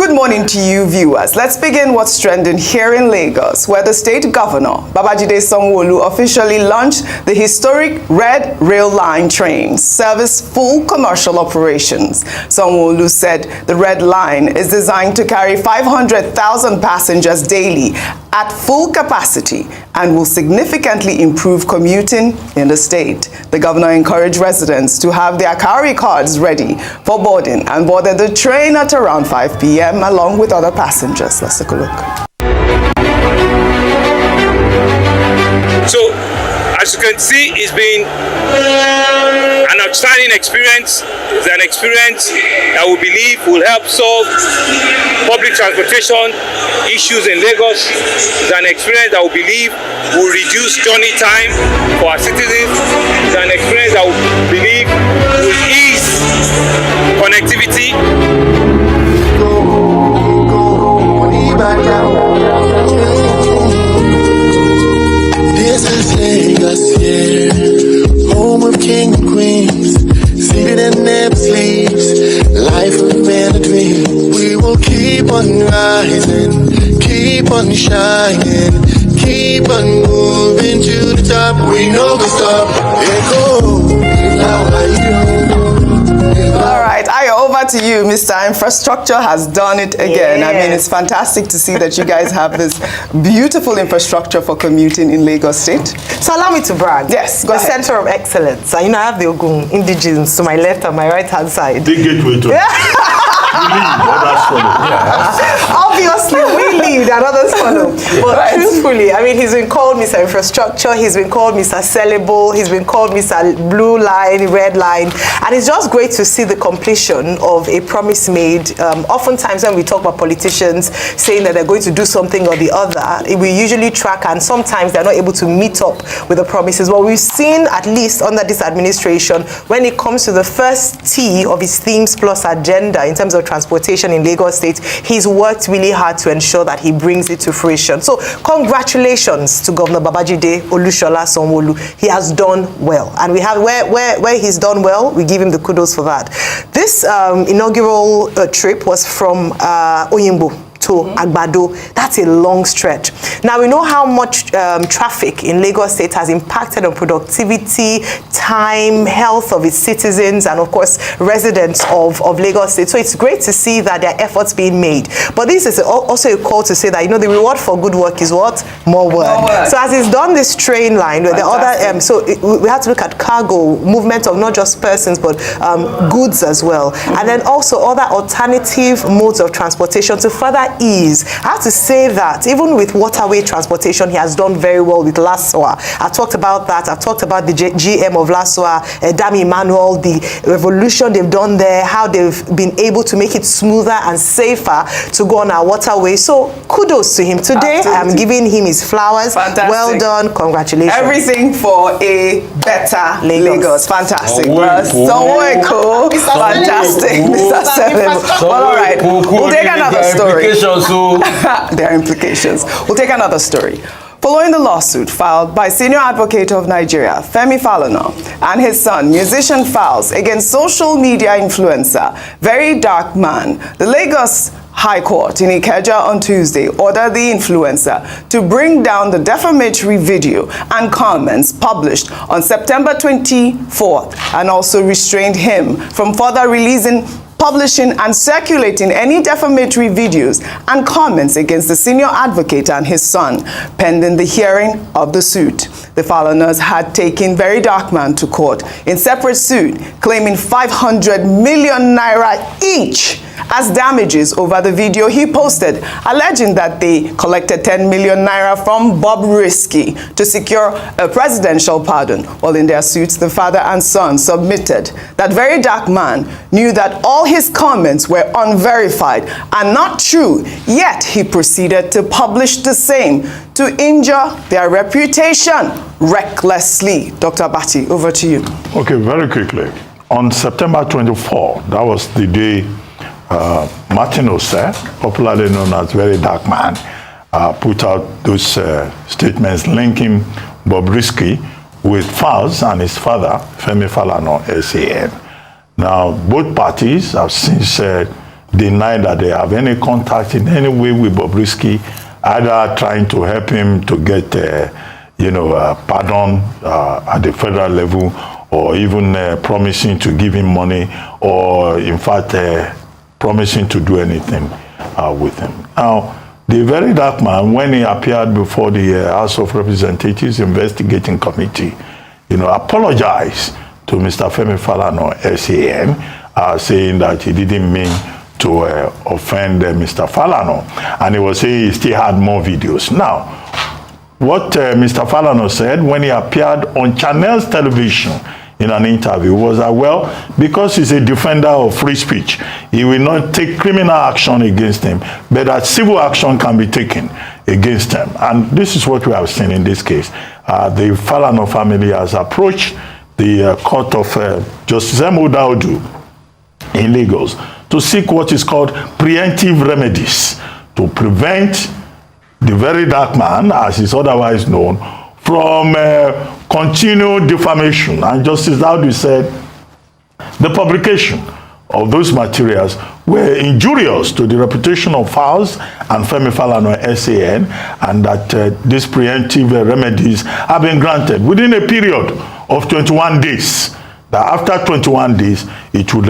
Good morning to you, viewers. Let's begin what's trending here in Lagos, where the state governor, Babajide Sanwo-Olu, officially launched the historic Red Rail Line trains, service full commercial operations. Sanwo-Olu said the Red Line is designed to carry 500,000 passengers daily at full capacity and will significantly improve commuting in the state. The governor encouraged residents to have their carry cards ready for boarding and boarded the train at around 5 p.m. along with other passengers. Let's take a look. So, as you can see, it's been an outstanding experience. It's an experience that we believe will help solve public transportation issues in Lagos. It's an experience that we believe will reduce journey time for our citizens. It's an experience that we believe will ease connectivity. This is Lagos, yeah, home of king and queens, seated in their sleeves, life of man a dream. We will keep on rising, keep on shining, keep on moving to the top. We know we stop. All right, Ayo, over to you, Mr. Infrastructure has done it again. Yes. I mean, it's fantastic to see that you guys have this beautiful infrastructure for commuting in Lagos State. So allow me to brag. Yes, go the ahead. center of excellence. And I have the Ogun indigenes to my left and my right hand side. The gateway to Obviously, we lead and others follow. But Right. truthfully, I mean, he's been called Mr. Infrastructure, he's been called Mr. Sellable, he's been called Mr. Blue Line, Red Line. And it's just great to see the completion of a promise made. Oftentimes when we talk about politicians saying that they're going to do something or the other, we usually track and sometimes they're not able to meet up with the promises. But we've seen, at least under this administration, when it comes to the first T of his Themes Plus agenda in terms of transportation in Lagos State, he's worked really hard to ensure that he brings it to fruition. So congratulations to Governor Babajide Olushola Sanwo-Olu. He has done well. And we have where he's done well, we give him the kudos for that. This inaugural trip was from Oyimbo to Agbado. That's a long stretch. Now, we know how much traffic in Lagos State has impacted on productivity, time, health of its citizens, and of course, residents of Lagos State. So it's great to see that there are efforts being made. But this is also a call to say that, you know, the reward for good work is what? More work. So as he's done this train line, with the other, we have to look at cargo, movement of not just persons, but goods as well. And then also other alternative modes of transportation to further ease. I have to say that even with waterway transportation, he has done very well with LASWA. I've talked about that. I've talked about the GM of LASWA, Dami Emmanuel, the revolution they've done there, how they've been able to make it smoother and safer to go on our waterway. So kudos to him. Today, I'm giving him his flowers. Fantastic. Well done. Congratulations. Everything for a better Lagos. Fantastic. Sanwo-Olu. Fantastic. Mr. Sellable. Well, all right. We'll take another story. There are implications. We'll take another story. Following the lawsuit filed by Senior Advocate of Nigeria, Femi Falana, and his son, musician Falz, against social media influencer, Very Dark Man, the Lagos High Court in Ikeja on Tuesday ordered the influencer to bring down the defamatory video and comments published on September 24th and also restrained him from further releasing, publishing and circulating any defamatory videos and comments against the senior advocate and his son, pending the hearing of the suit. The Falanas had taken Very Dark Man to court in separate suit, claiming 500 million naira each as damages over the video he posted, alleging that they collected 10 million naira from Bob Risky to secure a presidential pardon. While in their suits, the father and son submitted that Very Dark Man knew that all his comments were unverified and not true, yet he proceeded to publish the same to injure their reputation recklessly. Dr. Bati, over to you. Okay, very quickly. On September 24, that was the day Martin Ose, popularly known as Very Dark Man, put out those statements linking Bob Risky with Falz and his father, Femi Falana, SAN. Now, both parties have since deny that they have any contact in any way with Bobrisky, either trying to help him to get, pardon at the federal level, or even promising to give him money, or in fact promising to do anything with him. Now, the very dark man, when he appeared before the House of Representatives Investigating Committee, apologized to Mr. Femi Falana, SAN, saying that he didn't mean to offend Mr. Falana, and he was saying he still had more videos. Now, what Mr. Falana said when he appeared on Channel's television in an interview was that, well, because he's a defender of free speech, he will not take criminal action against him, but that civil action can be taken against him. And this is what we have seen in this case. The Falana family has approached the court of Justice Sanwo-Olu in Lagos to seek what is called preemptive remedies to prevent the very dark man, as is otherwise known, from continued defamation. And Justice Olu said the publication of those materials were injurious to the reputation of Falz and Femi Falana SAN, and that these preemptive remedies have been granted within a period of 21 days. That after 21 days, it would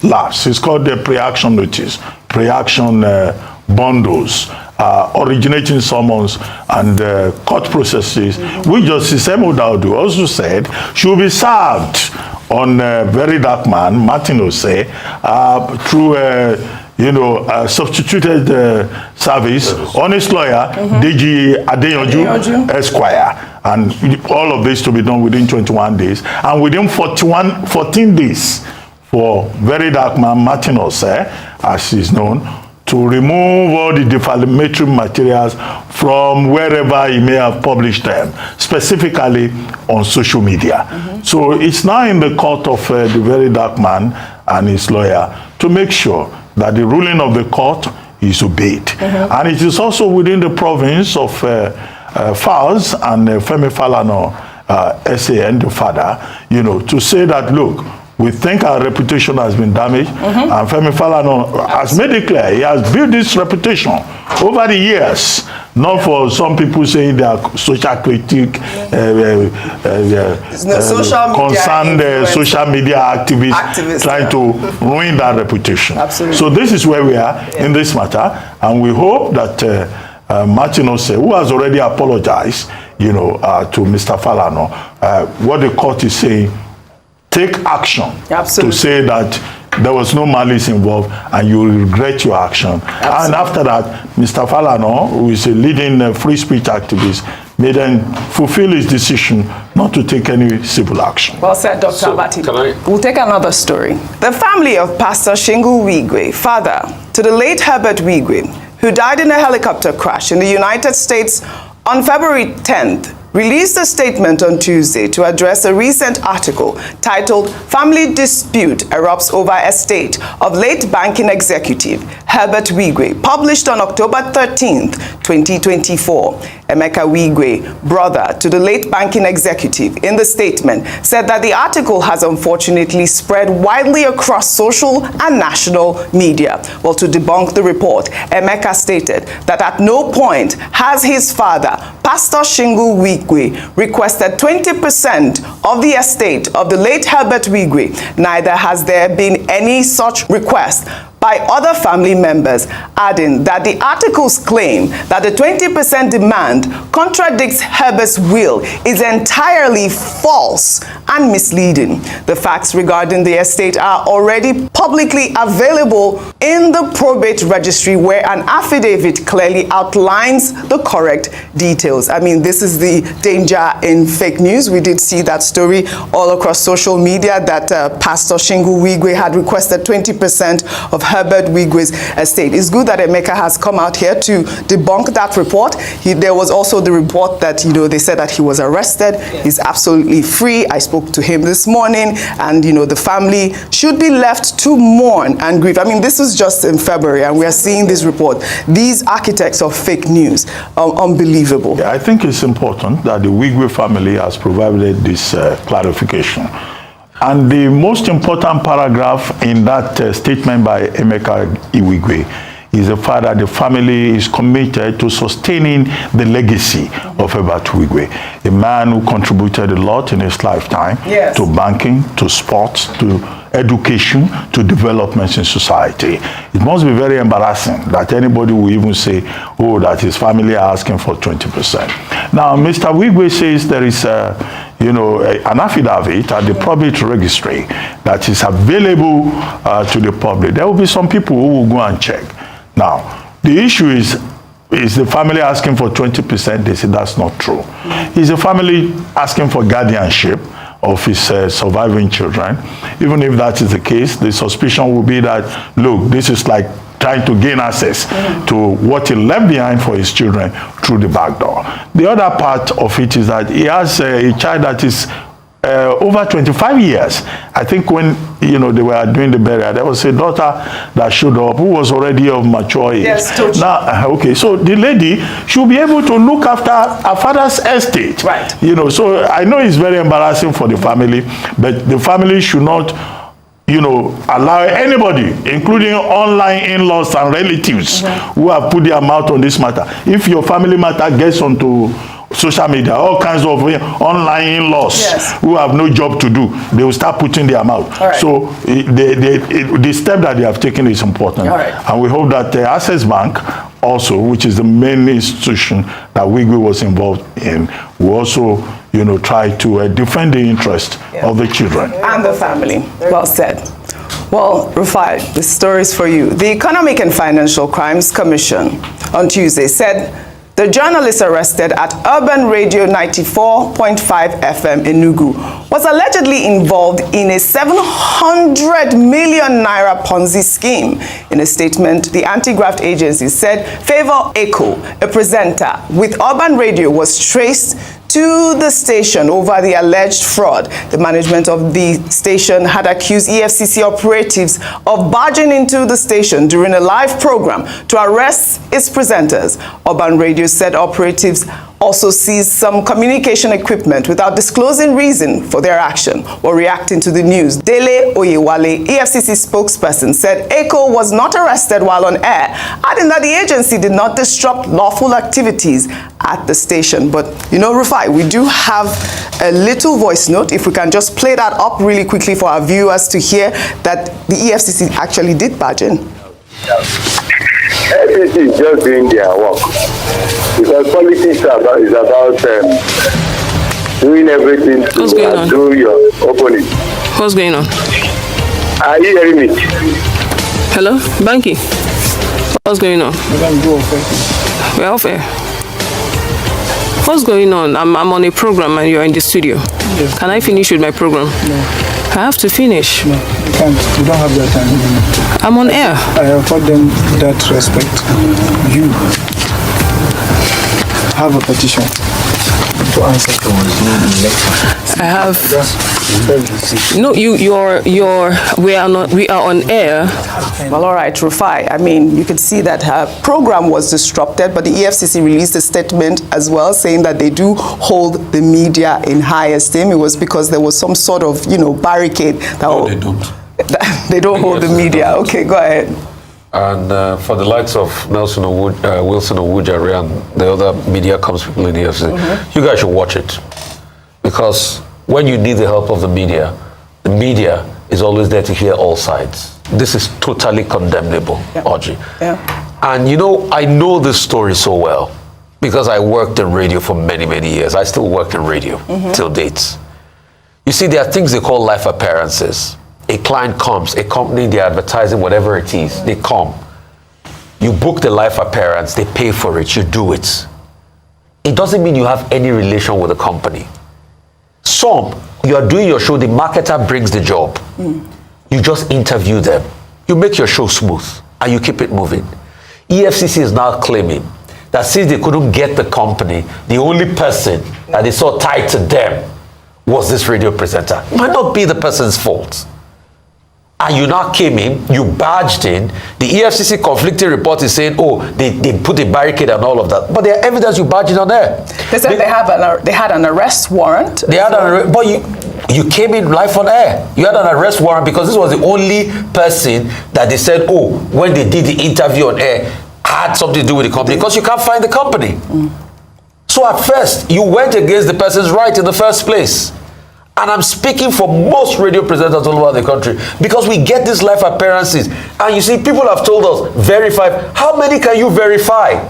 lapse. It's called the pre-action notice, pre-action bundles, originating summons and court processes, which Justice Sanwo-Olu also said should be served on very dark man, Martin Ose, through substituted service, honest lawyer, DG Adeyanju Esquire, and all of this to be done within 21 days, and within 14 days for very dark man, Martin Ose, as is known, to remove all the defamatory materials from wherever he may have published them, specifically on social media. So it's now in the court of the very dark man and his lawyer to make sure that the ruling of the court is obeyed. And it is also within the province of Falz and Femi Falana, SAN, the father, to say that, look, we think our reputation has been damaged, and Femi Falana has made it clear he has built this reputation over the years, not for some people saying they are social critic, concerned social media activists trying to ruin that reputation. Absolutely. So this is where we are in this matter, and we hope that Martin Ose, who has already apologized, to Mr. Falana, what the court is saying, take action to say that there was no malice involved and you will regret your action. And after that, Mr. Falana, who is a leading free speech activist, may then fulfill his decision not to take any civil action. Well said, Dr. Abati. We'll take another story. The family of Pastor Shingu Wigwe, father to the late Herbert Wigwe, who died in a helicopter crash in the United States on February 10th, released a statement on Tuesday to address a recent article titled "Family Dispute Erupts Over Estate of Late Banking Executive Herbert Wigwe," published on October 13th, 2024. Emeka Wigwe, brother to the late banking executive, in the statement said that the article has unfortunately spread widely across social and national media. Well, to debunk the report, Emeka stated that at no point has his father, Pastor Shingu Wigwe, requested 20% of the estate of the late Herbert Wigwe. Neither has there been any such request by other family members, adding that the article's claim that the 20% demand contradicts Herbert's will is entirely false and misleading. The facts regarding the estate are already publicly available in the probate registry, where an affidavit clearly outlines the correct details. I mean, this is the danger in fake news. We did see that story all across social media that Pastor Shingu Wigwe had requested 20% of Herbert Wigwe's estate. It's good that Emeka has come out here to debunk that report. There was also the report that, they said that he was arrested. He's absolutely free. I spoke to him this morning, and, the family should be left to mourn and grieve. I mean, this is just in February, and we are seeing this report. These architects of fake news are unbelievable. Yeah, I think it's important that the Wigwe family has provided this clarification. And the most important paragraph in that statement by Emeka Iwigwe is the fact that the family is committed to sustaining the legacy of Herbert Wigwe, a man who contributed a lot in his lifetime to banking, to sports, to education, to developments in society. It must be very embarrassing that anybody will even say, oh, that his family are asking for 20%. Now, Mr. Wigwe says there is an affidavit at the public registry that is available to the public. There will be some people who will go and check. Now, the issue is the family asking for 20%? They say that's not true. Is the family asking for guardianship of his surviving children? Even if that is the case, the suspicion will be that, look, this is like trying to gain access to what he left behind for his children through the back door. The other part of it is that he has a child that is over 25 years. I think when they were doing the burial, there was a daughter that showed up who was already of mature age. Yes, totally. Now, okay, so the lady should be able to look after her father's estate. Right. So I know it's very embarrassing for the family, but the family should not allow anybody, including online in-laws and relatives who have put their mouth on this matter. If your family matter gets onto social media, all kinds of online in-laws who have no job to do, they will start putting their mouth. So the step that they have taken is important. And we hope that the Access Bank also, which is the main institution that Wigwe was involved in, will also try to defend the interest of the children. And the family. Well said. Well, Rufai, the story is for you. The Economic and Financial Crimes Commission on Tuesday said the journalist arrested at Urban Radio 94.5 FM in Enugu was allegedly involved in a 700 million naira Ponzi scheme. In a statement, the anti-graft agency said Favor Echo, a presenter with Urban Radio, was traced to the station over the alleged fraud. The management of the station had accused EFCC operatives of barging into the station during a live program to arrest its presenters. Urban Radio said operatives also seized some communication equipment without disclosing reason for their action or reacting to the news. Dele Oyewale, EFCC spokesperson, said Echo was not arrested while on air, adding that the agency did not disrupt lawful activities at the station. But, Rufai, we do have a little voice note. If we can just play that up really quickly for our viewers to hear that the EFCC actually did barge in. FCC is just doing their work because politics is about doing everything to do your opponent. What's going on? Are you hearing me? Hello, Banky. What's going on? We're off air. What's going on? I'm on a program and you're in the studio. Yes. Can I finish with my program? No. I have to finish. No, you can't. You don't have that time. I'm on air. I afford them that respect. You have a petition to answer to I have. No, we are on air. Well, all right, Rufai. I mean, you could see that her program was disrupted, but the EFCC released a statement as well saying that they do hold the media in high esteem. It was because there was some sort of, barricade. No, they don't. They don't hold the media. Okay, go ahead. And for the likes of Wilson Owujare and the other media comes people in the EFCC, you guys should watch it. Because when you need the help of the media is always there to hear all sides. This is totally condemnable, Audrey. Yeah. And I know this story so well because I worked in radio for many, many years. I still work in radio till date. You see, there are things they call life appearances. A client comes, a company, they're advertising whatever it is, they come. You book the life appearance, they pay for it, you do it. It doesn't mean you have any relation with the company. Some, you are doing your show, the marketer brings the job. You just interview them. You make your show smooth and you keep it moving. EFCC is now claiming that since they couldn't get the company, the only person that they saw tied to them was this radio presenter. It might not be the person's fault. And you now came in, you barged in. The EFCC conflicting report is saying, they put a barricade and all of that. But there are evidence you barged in on there. They said they had an arrest warrant. They had but You came in live on air. You had an arrest warrant because this was the only person that they said, oh, when they did the interview on air, had something to do with the company, because you can't find the company. So at first, you went against the person's right in the first place. And I'm speaking for most radio presenters all over the country, because we get these live appearances. And you see, people have told us, verify. How many can you verify?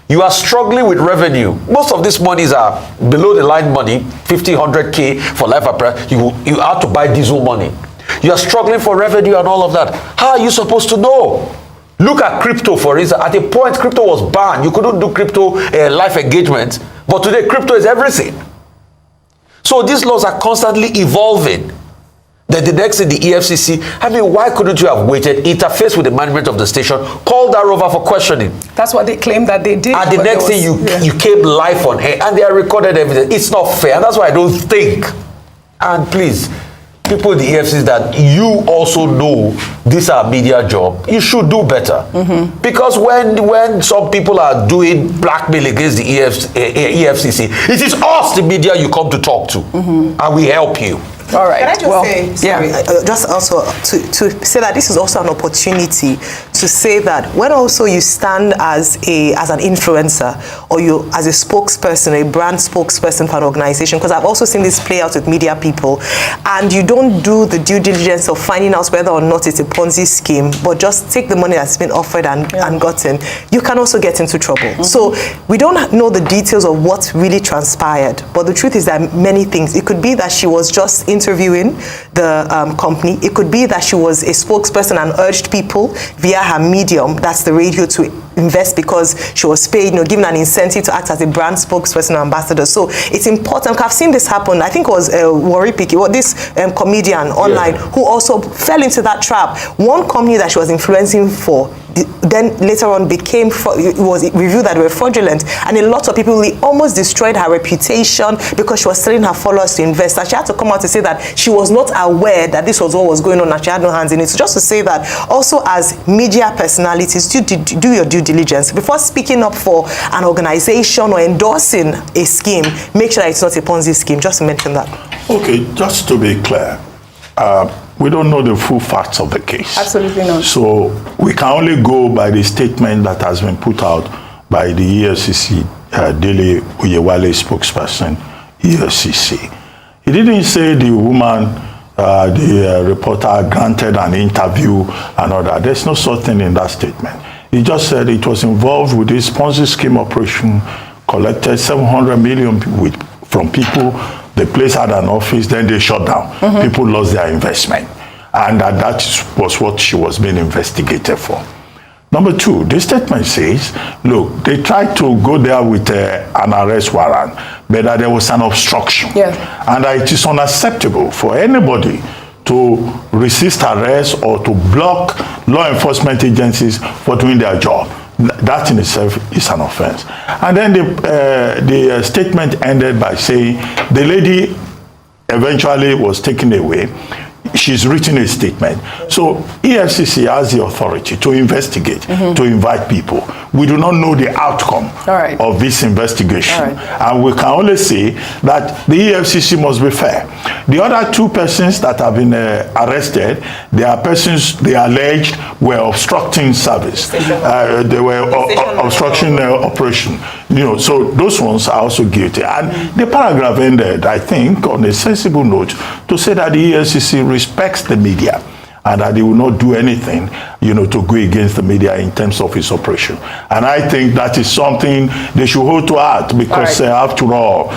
You are struggling with revenue. Most of these monies are below the line money, 50, 100K for live appearance. You have to buy diesel money. You are struggling for revenue and all of that. How are you supposed to know? Look at crypto, for instance. At a point, crypto was banned. You couldn't do crypto live engagement. But today, crypto is everything. So these laws are constantly evolving. Then the next thing, the EFCC, I mean, why couldn't you have waited, interface with the management of the station, called that over for questioning? That's what they claim that they did. And the next thing, you came live on air, and they are recorded evidence. It's not fair. And that's why I don't think. And please, people in the EFCC, that you also know this is our media job, you should do better. Because when some people are doing blackmail against the EFCC, it is us, the media, you come to talk to. And we help you. All right. Can I just say, sorry, just also to say that this is also an opportunity to say that when also you stand as an influencer, or you as a spokesperson, a brand spokesperson for an organization, because I've also seen this play out with media people, and you don't do the due diligence of finding out whether or not it's a Ponzi scheme, but just take the money that's been offered and gotten, you can also get into trouble. So we don't know the details of what really transpired, but the truth is that many things. It could be that she was just interviewing the company. It could be that she was a spokesperson and urged people via her medium, that's the radio, to invest because she was paid, given an incentive to act as a brand spokesperson or ambassador. So it's important. I've seen this happen. I think it was Waripiki, this comedian online, who also fell into that trap. One company that she was influencing for, then later on it was revealed that they were fraudulent, and a lot of people almost destroyed her reputation because she was telling her followers to invest. And she had to come out to say that she was not aware that this was what was going on, and she had no hands in it. So just to say that also as media personalities, do your due diligence before speaking up for an organization or endorsing a scheme. Make sure that it's not a Ponzi scheme. Just to mention that. Okay, just to be clear, we don't know the full facts of the case. Absolutely not. So we can only go by the statement that has been put out by the EFCC, Dele Uyewale spokesperson, EFCC. He didn't say the woman, the reporter granted an interview and all that. There's no such thing in that statement. He just said it was involved with this Ponzi scheme operation, collected 700 million from people. The place had an office, then they shut down. People lost their investment. And that was what she was being investigated for. Number two, the statement says, look, they tried to go there with an arrest warrant, but that there was an obstruction. And that it is unacceptable for anybody to resist arrest or to block law enforcement agencies for doing their job. That in itself is an offense. And then the statement ended by saying the lady eventually was taken away. She's written a statement. So EFCC has the authority to investigate, to invite people. We do not know the outcome of this investigation. And we can only say that the EFCC must be fair. The other two persons that have been arrested, they are persons they alleged were obstructing service. They were obstruction operation. So those ones are also guilty. And the paragraph ended, I think, on a sensible note to say that the EFCC respects the media and that they will not do anything, to go against the media in terms of its operation. And I think that is something they should hold to heart, because after all,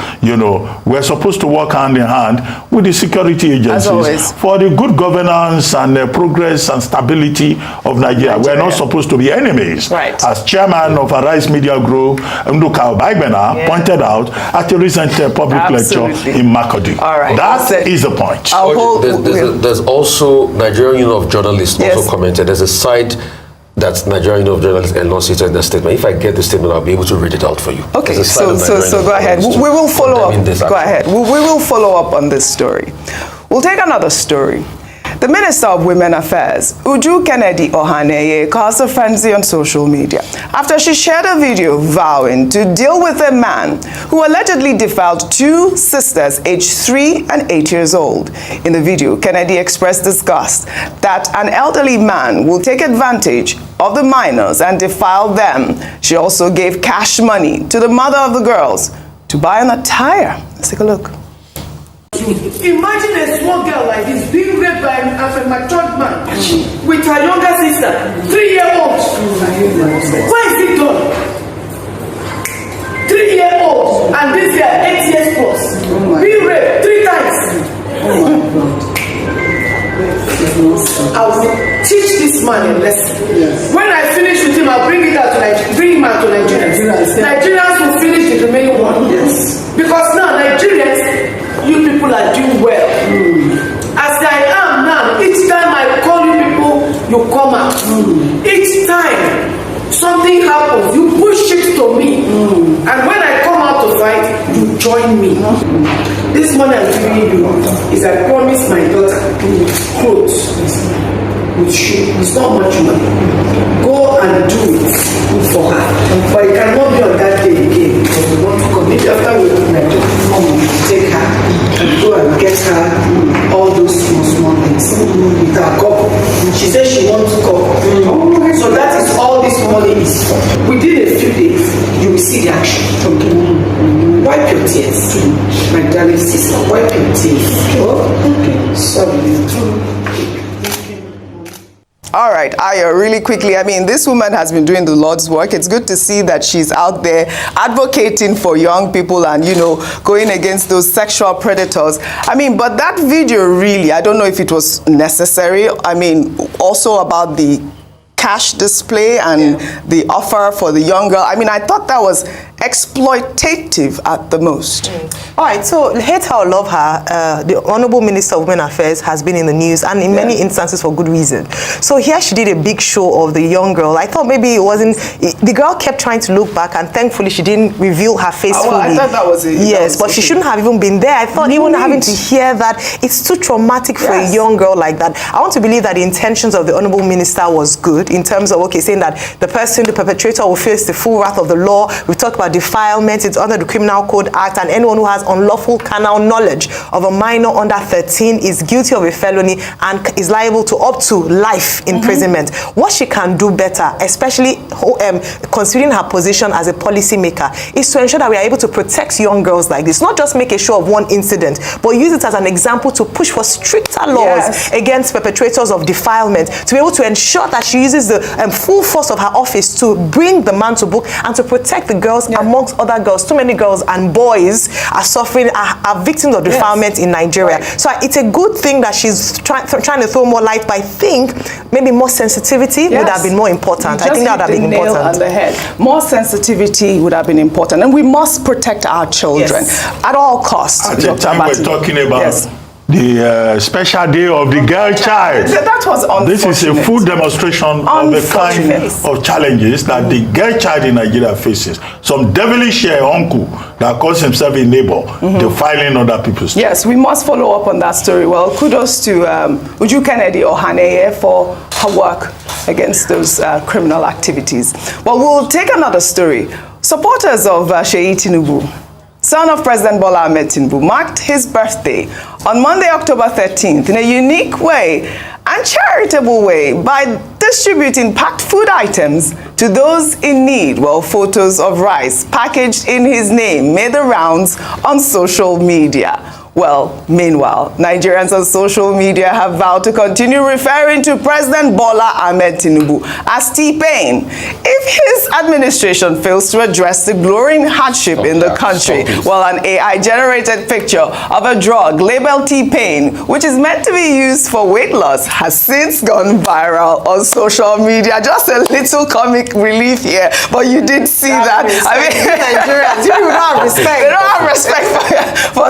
we're supposed to work hand in hand with the security agencies for the good governance and progress and stability of Nigeria. We're not supposed to be enemies. As chairman of Arise Media Group, Nduka Obagbena pointed out at a recent public lecture in Makurdi. That is the point. There's also Nigerian Union of Journalists also commented. There's a site that Nigerian Union of Journalists enunciated in the statement. If I get the statement, I'll be able to read it out for you. Okay, so go ahead. We will follow up. Go ahead. We will follow up on this story. We'll take another story. The Minister of Women Affairs, Uju Kennedy Ohaneye, caused a frenzy on social media after she shared a video vowing to deal with a man who allegedly defiled two sisters aged 3 and 8 years old. In the video, Kennedy expressed disgust that an elderly man will take advantage of the minors and defile them. She also gave cash money to the mother of the girls to buy an attire. Let's take a look. Imagine a small girl like this being raped by a matured man with her younger sister, 3-year-old. Where is it done? 3-year-old and this year 8 years plus. Being raped 3 times. I will teach this man a lesson. When I finish with him, I'll bring him out to Nigeria. Nigerians will finish the remaining one. Because now Nigerians, you people are doing well. As I am now, each time I call you people, you come out. Each time something happens, you push it to me. And when I come out to fight, you join me. This money I'm giving you is I promised my daughter clothes with shoes. It's not much money. Go and do it for her. But it cannot be on that day again because we want to come. Maybe after we open my door, mom will take her and go and get her all those small things with her cup. She said she wants to come. So that is all this money is for. Within a few days, you will see the action. Wipe your tears, my darling sister. Wipe your tears. Oh, sorry. All right, Ayo, really quickly, I mean, this woman has been doing the Lord's work. It's good to see that she's out there advocating for young people and, you know, going against those sexual predators. I mean, but that video really, I don't know if it was necessary. I mean, also about the cash display and the offer for the young girl. I mean, I thought that was exploitative at the most. All right, so hate her or love her, the Honorable Minister of Women Affairs has been in the news and in many instances for good reason. So here she did a big show of the young girl. I thought maybe it wasn't, the girl kept trying to look back and thankfully she didn't reveal her face fully. I thought that was it. Yes, but she shouldn't have even been there. I thought even having to hear that, it's too traumatic for a young girl like that. I want to believe that the intentions of the Honorable Minister was good in terms of, okay, saying that the person, the perpetrator will face the full wrath of the law. We talked about defilement, it's under the Criminal Code Act, and anyone who has unlawful carnal knowledge of a minor under 13 is guilty of a felony and is liable to up to life imprisonment. What she can do better, especially considering her position as a policymaker, is to ensure that we are able to protect young girls like this. Not just make a show of one incident, but use it as an example to push for stricter laws against perpetrators of defilement, to be able to ensure that she uses the full force of her office to bring the man to book and to protect the girls amongst other girls. Too many girls and boys are suffering, are victims of defilement in Nigeria. So it's a good thing that she's trying to throw more light, but I think maybe more sensitivity would have been more important. I think that would have been important. On the head. More sensitivity would have been important, and we must protect our children at all costs. At the time we're talking about the special day of the girl child. That was unfortunate. This is a full demonstration of the kind of challenges that the girl child in Nigeria faces. Some devilish uncle that calls himself a neighbor, defiling other people's children. Yes, we must follow up on that story. Well, kudos to Uju Kennedy Ohaneye for her work against those criminal activities. Well, we'll take another story. Supporters of Seyi Tinubu, son of President Bola Ahmed Tinubu, marked his birthday on Monday, October 13th in a unique way and charitable way by distributing packed food items to those in need. Well, photos of rice packaged in his name made the rounds on social media. Well, meanwhile, Nigerians on social media have vowed to continue referring to President Bola Ahmed Tinubu as T-Pain if his administration fails to address the glaring hardship in the country. Well, an AI-generated picture of a drug labeled T-Pain, which is meant to be used for weight loss, has since gone viral on social media. Just a little comic relief here, but you did see that. I mean, Nigerians, you don't have respect. They don't have respect for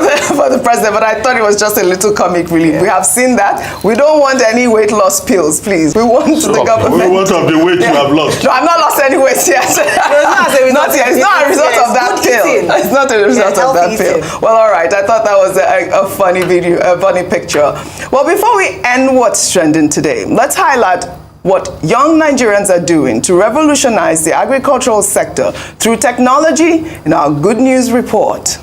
the president. But I thought it was just a little comic relief. We have seen that. We don't want any weight loss pills, please. We want the government. We want of the weight you have lost. No, I've not lost any weight yet. Not yet. It's not a result of that pill. It's not a result of that pill. Well, all right. I thought that was a funny video, a funny picture. Well, before we end What's Trending today, let's highlight what young Nigerians are doing to revolutionize the agricultural sector through technology in our Good News Report.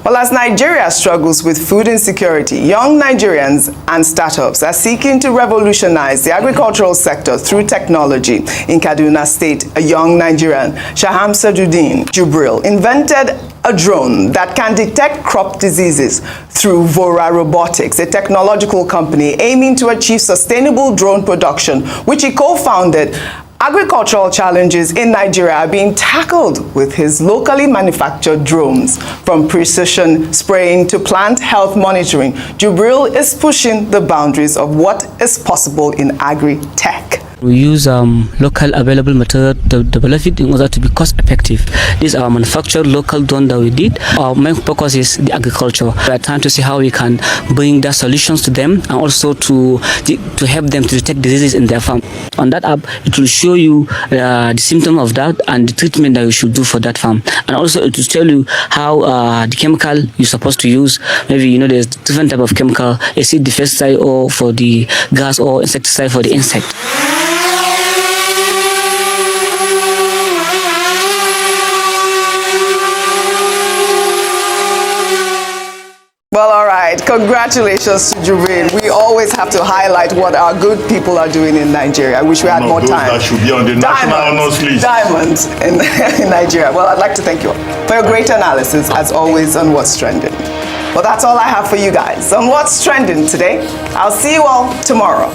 Well, as Nigeria struggles with food insecurity, young Nigerians and startups are seeking to revolutionize the agricultural sector through technology. In Kaduna State, a young Nigerian, Shaham Saduddin Jubril, invented a drone that can detect crop diseases through Vora Robotics, a technological company aiming to achieve sustainable drone production, which he co-founded. Agricultural challenges in Nigeria are being tackled with his locally manufactured drones. From precision spraying to plant health monitoring, Jubril is pushing the boundaries of what is possible in agri-tech. We use local available material to develop it in order to be cost effective. This is our manufactured local drone that we did. Our main focus is the agriculture. We are trying to see how we can bring the solutions to them and also to help them to detect diseases in their farm. On that app, it will show you the symptom of that and the treatment that you should do for that farm. And also it will tell you how the chemical you're supposed to use. Maybe there's different type of chemical, acid pesticide or for the gas or insecticide for the insect. Well, all right. Congratulations to Jubril. We always have to highlight what our good people are doing in Nigeria. I wish we had more time. That should be on the national honors list. Diamonds in Nigeria. Well, I'd like to thank you for your great analysis, as always, on What's Trending. Well, that's all I have for you guys on What's Trending today. I'll see you all tomorrow.